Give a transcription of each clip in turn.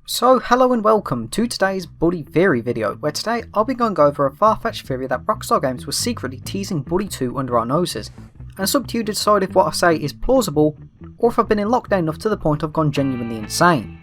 So hello and welcome to today's Buddy Theory video, where today I'll be going over a far-fetched theory that Rockstar Games was secretly teasing Buddy 2 under our noses, and it's up to you to decide if what I say is plausible, or if I've been in lockdown enough to the point I've gone genuinely insane.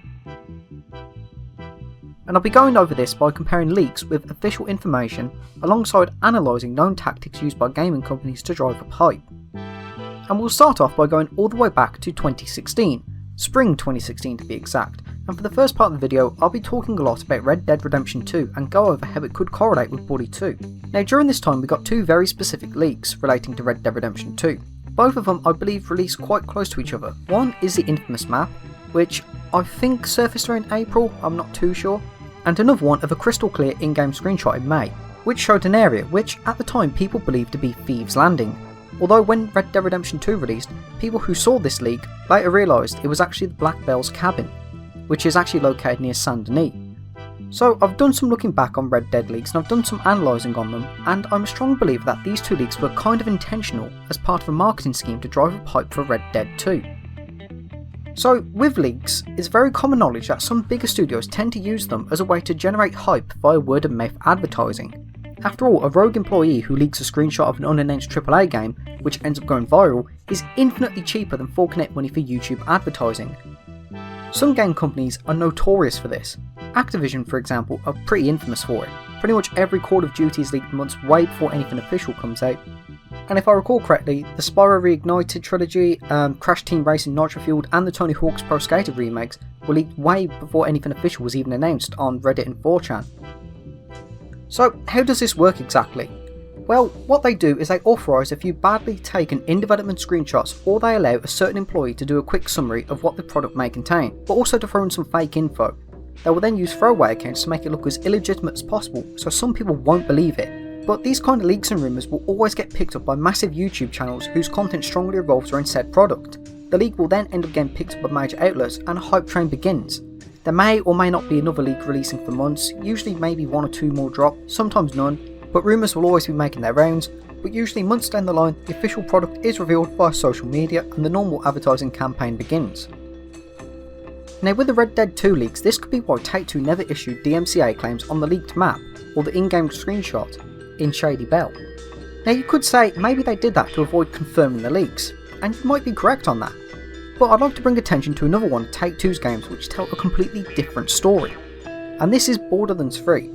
And I'll be going over this by comparing leaks with official information, alongside analysing known tactics used by gaming companies to drive up hype. And we'll start off by going all the way back to 2016, spring 2016 to be exact, and for the first part of the video I'll be talking a lot about Red Dead Redemption 2 and go over how it could correlate with Buddy 2. Now during this time we got two very specific leaks relating to Red Dead Redemption 2. Both of them I believe released quite close to each other. One is the infamous map, which I think surfaced around April, I'm not too sure, and another one of a crystal clear in-game screenshot in May, which showed an area which at the time people believed to be Thieves Landing. Although when Red Dead Redemption 2 released, people who saw this leak later realised it was actually the Black Bell's cabin, which is actually located near Saint Denis. So I've done some looking back on Red Dead leaks and I've done some analysing on them, and I'm a strong believer that these two leaks were kind of intentional as part of a marketing scheme to drive up hype for Red Dead 2. So with leaks, it's very common knowledge that some bigger studios tend to use them as a way to generate hype via word of mouth advertising. After all, a rogue employee who leaks a screenshot of an unannounced AAA game, which ends up going viral, is infinitely cheaper than forking out money for YouTube advertising. Some game companies are notorious for this. Activision, for example, are pretty infamous for it. Pretty much every Call of Duty is leaked months way before anything official comes out. And if I recall correctly, the Spyro Reignited trilogy, Crash Team Racing Nitro Fueled and the Tony Hawk's Pro Skater remakes were leaked way before anything official was even announced on Reddit and 4chan. So how does this work exactly? Well, what they do is they authorise a few badly taken in-development screenshots, or they allow a certain employee to do a quick summary of what the product may contain, but also to throw in some fake info. They will then use throwaway accounts to make it look as illegitimate as possible, so some people won't believe it. But these kind of leaks and rumours will always get picked up by massive YouTube channels whose content strongly revolves around said product. The leak will then end up getting picked up by major outlets and a hype train begins. There may or may not be another leak releasing for months, usually maybe one or two more drop, sometimes none, but rumours will always be making their rounds, but usually months down the line the official product is revealed via social media and the normal advertising campaign begins. Now with the Red Dead 2 leaks, this could be why Take-Two never issued DMCA claims on the leaked map or the in-game screenshot in Shady Belle. Now you could say maybe they did that to avoid confirming the leaks, and you might be correct on that. But I'd like to bring attention to another one of Take-Two's games which tell a completely different story, and this is Borderlands 3,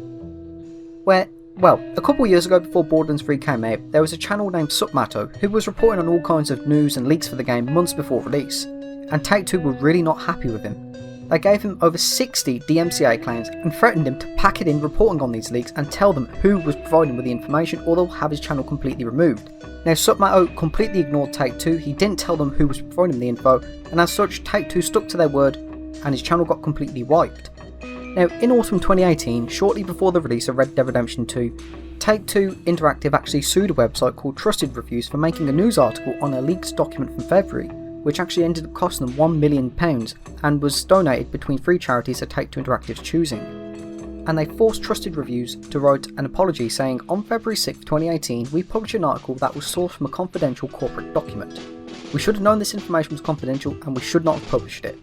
where, well, a couple years ago before Borderlands 3 came out, there was a channel named Supmato who was reporting on all kinds of news and leaks for the game months before release, and Take-Two were really not happy with him. They gave him over 60 DMCA claims and threatened him to pack it in reporting on these leaks and tell them who was providing him with the information, or they'll have his channel completely removed. Now Supmato completely ignored Take-Two, he didn't tell them who was providing him the info, and as such Take-Two stuck to their word and his channel got completely wiped. Now in autumn 2018, shortly before the release of Red Dead Redemption 2, Take-Two Interactive actually sued a website called Trusted Reviews for making a news article on a leaked document from February, which actually ended up costing them £1 million and was donated between three charities of Take-Two Interactive's choosing. And they forced Trusted Reviews to write an apology saying, on February 6, 2018, we published an article that was sourced from a confidential corporate document. We should have known this information was confidential and we should not have published it.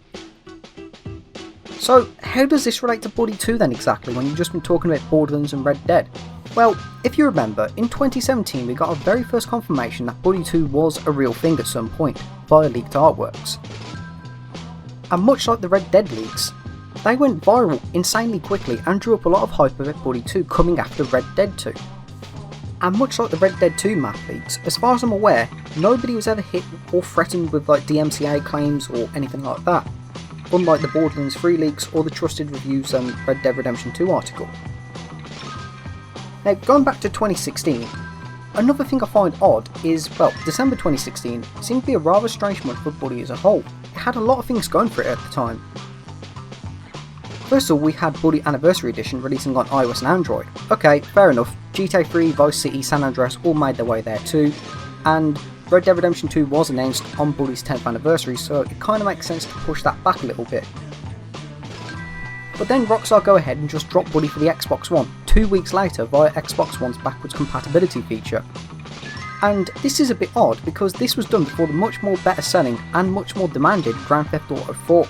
So how does this relate to Buddy 2 then exactly, when you've just been talking about Borderlands and Red Dead? Well, if you remember, in 2017 we got our very first confirmation that Buddy 2 was a real thing at some point, via leaked artworks. And much like the Red Dead leaks, they went viral insanely quickly and drew up a lot of hype about Buddy 2 coming after Red Dead 2. And much like the Red Dead 2 map leaks, as far as I'm aware, nobody was ever hit or threatened with like DMCA claims or anything like that, unlike the Borderlands 3 leaks or the Trusted Reviews and Red Dead Redemption 2 article. Now going back to 2016, another thing I find odd is, well, December 2016 seemed to be a rather strange month for Buddy as a whole. It had a lot of things going for it at the time. First of all, we had Buddy Anniversary Edition releasing on iOS and Android. Okay, fair enough, GTA 3, Vice City, San Andreas all made their way there too, and Red Dead Redemption 2 was announced on Buddy's 10th anniversary, so it kind of makes sense to push that back a little bit. But then Rockstar go ahead and just drop Buddy for the Xbox One 2 weeks later via Xbox One's backwards compatibility feature. And this is a bit odd because this was done before the much more better selling and much more demanded Grand Theft Auto 4.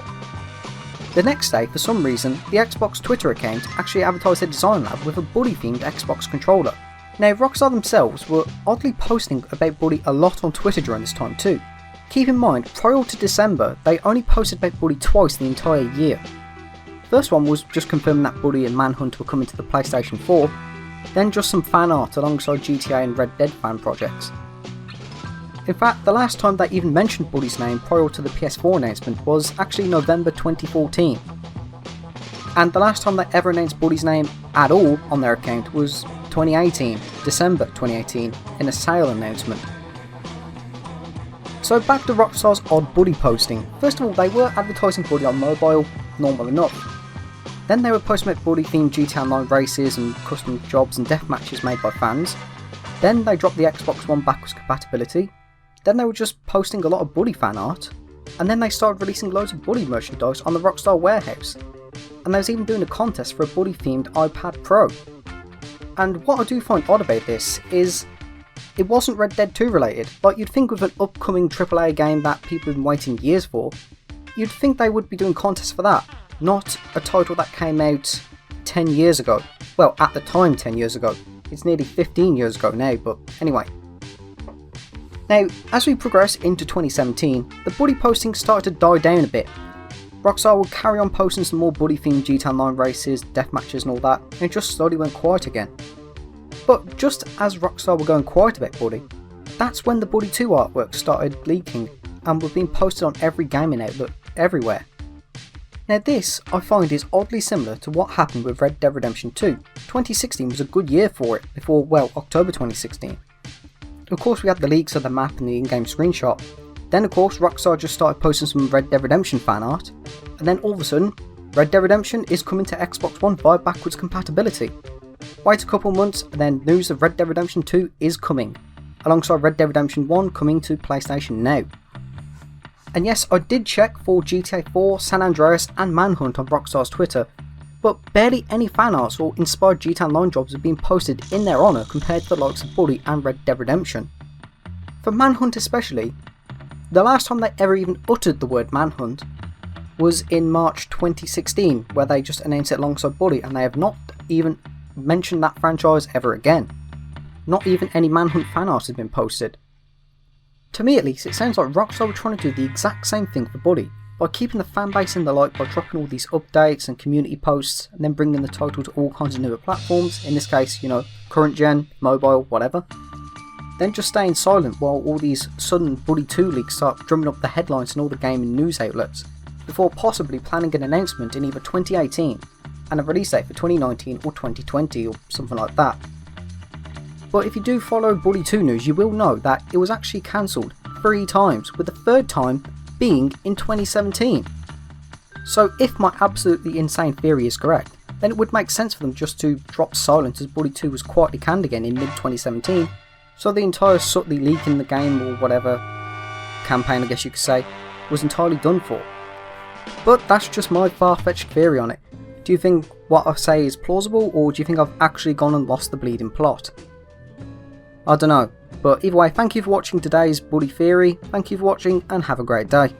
The next day, for some reason, the Xbox Twitter account actually advertised their design lab with a Buddy-themed Xbox controller. Now, Rockstar themselves were oddly posting about Buddy a lot on Twitter during this time too. Keep in mind, prior to December, they only posted about Buddy twice the entire year. First one was just confirming that Buddy and Manhunt were coming to the PlayStation 4, then just some fan art alongside GTA and Red Dead fan projects. In fact, the last time they even mentioned Buddy's name prior to the PS4 announcement was actually November 2014. And the last time they ever announced Buddy's name at all on their account was 2018, December 2018, in a sale announcement. So back to Rockstar's odd Buddy posting. First of all, they were advertising Buddy on mobile, normal enough. Then they were posting about Buddy themed GTA Online races and custom jobs and death matches made by fans. Then they dropped the Xbox One backwards compatibility. Then they were just posting a lot of Buddy fan art. And then they started releasing loads of Buddy merchandise on the Rockstar warehouse. And they was even doing a contest for a Buddy themed iPad Pro. And what I do find odd about this is it wasn't Red Dead 2 related. Like, you'd think with an upcoming AAA game that people have been waiting years for, you'd think they would be doing contests for that, not a title that came out 10 years ago. Well, at the time 10 years ago. It's nearly 15 years ago now, but anyway. Now, as we progress into 2017, the Buddy posting started to die down a bit. Rockstar would carry on posting some more Buddy themed GTA Online races, death matches and all that, and it just slowly went quiet again. But just as Rockstar were going quiet about Buddy, that's when the Buddy 2 artwork started leaking and were being posted on every gaming outlet everywhere. Now this, I find, is oddly similar to what happened with Red Dead Redemption 2. 2016 was a good year for it before, well, October 2016. Of course we had the leaks of the map and the in-game screenshot. Then of course Rockstar just started posting some Red Dead Redemption fan art, and then all of a sudden, Red Dead Redemption is coming to Xbox One via backwards compatibility. Wait a couple months and then news of Red Dead Redemption 2 is coming, alongside Red Dead Redemption 1 coming to PlayStation now. And yes, I did check for GTA 4, San Andreas and Manhunt on Rockstar's Twitter, but barely any fan arts or inspired GTA Online jobs have been posted in their honour compared to the likes of Buddy and Red Dead Redemption. For Manhunt especially, the last time they ever even uttered the word Manhunt was in March 2016, where they just announced it alongside Buddy, and they have not even mentioned that franchise ever again. Not even any Manhunt fan art has been posted. To me at least, it sounds like Rockstar were trying to do the exact same thing for Buddy, by keeping the fanbase in the light by dropping all these updates and community posts, and then bringing the title to all kinds of newer platforms, in this case, you know, current gen, mobile, whatever. Then just staying silent while all these sudden Buddy 2 leaks start drumming up the headlines in all the gaming news outlets, before possibly planning an announcement in either 2018 and a release date for 2019 or 2020 or something like that. But if you do follow Buddy 2 news, you will know that it was actually cancelled 3 times, with the 3rd time being in 2017. So if my absolutely insane theory is correct, then it would make sense for them just to drop silence as Buddy 2 was quietly canned again in mid-2017, so the entire subtly leaking the game or whatever campaign, I guess you could say, was entirely done for. But that's just my far-fetched theory on it. Do you think what I say is plausible, or do you think I've actually gone and lost the bleeding plot? I don't know, but either way, thank you for watching today's Buddy theory, thank you for watching and have a great day.